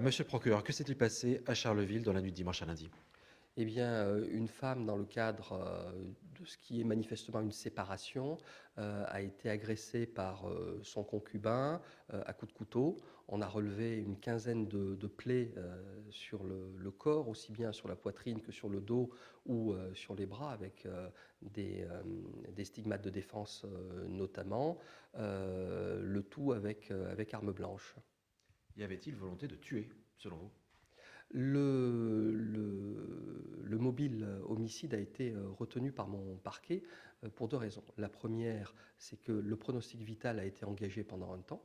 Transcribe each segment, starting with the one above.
Monsieur le procureur, que s'est-il passé à Charleville dans la nuit de dimanche à lundi? Eh bien, une femme, dans le cadre, de ce qui est manifestement une séparation, a été agressée par, son concubin, à coups de couteau. On a relevé une quinzaine de plaies, sur le corps, aussi bien sur la poitrine que sur le dos ou, sur les bras avec, des stigmates de défense, notamment, le tout avec arme blanche. Y avait-il volonté de tuer, selon vous? Le mobile homicide a été retenu par mon parquet pour deux raisons. La première, c'est que le pronostic vital a été engagé pendant un temps.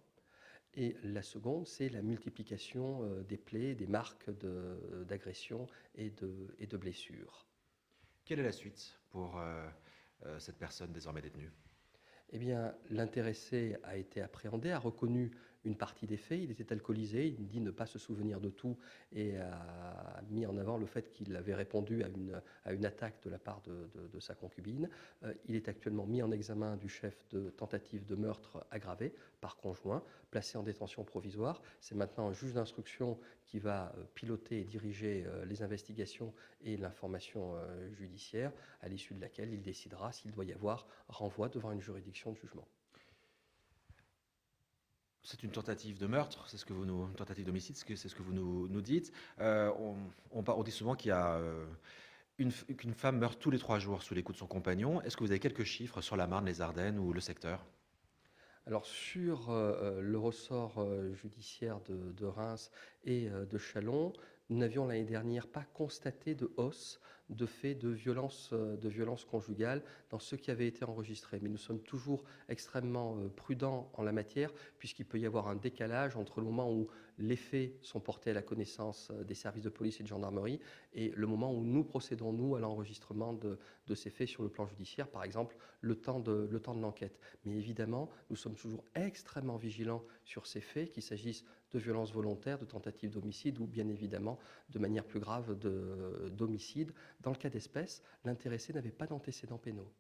Et la seconde, c'est la multiplication des plaies, des marques d'agression et de blessures. Quelle est la suite pour cette personne désormais détenue? Eh bien, l'intéressé a été appréhendé, a reconnu une partie des faits. Il était alcoolisé, il dit ne pas se souvenir de tout et a mis en avant le fait qu'il avait répondu à une attaque de la part de sa concubine. Il est actuellement mis en examen du chef de tentative de meurtre aggravé par conjoint, placé en détention provisoire. C'est maintenant un juge d'instruction qui va piloter et diriger les investigations et l'information judiciaire, à l'issue de laquelle il décidera s'il doit y avoir renvoi devant une juridiction de jugement. C'est une tentative de meurtre, c'est ce que vous nous, une tentative d'homicide, c'est ce que vous nous dites. On dit souvent qu'une femme meurt tous les 3 jours sous les coups de son compagnon. Est-ce que vous avez quelques chiffres sur la Marne, les Ardennes ou le secteur? Alors sur le ressort judiciaire de Reims et de Châlons, nous n'avions l'année dernière pas constaté de hausse de faits de violence conjugale dans ceux qui avaient été enregistrés. Mais nous sommes toujours extrêmement prudents en la matière, puisqu'il peut y avoir un décalage entre le moment où les faits sont portés à la connaissance des services de police et de gendarmerie et le moment où nous procédons, nous, à l'enregistrement de ces faits sur le plan judiciaire, par exemple le temps de l'enquête. Mais évidemment, nous sommes toujours extrêmement vigilants sur ces faits, qu'il s'agisse de violences volontaires, de tentatives d'homicide ou bien évidemment de manière plus grave d'homicide. Dans le cas d'espèce, l'intéressé n'avait pas d'antécédents pénaux.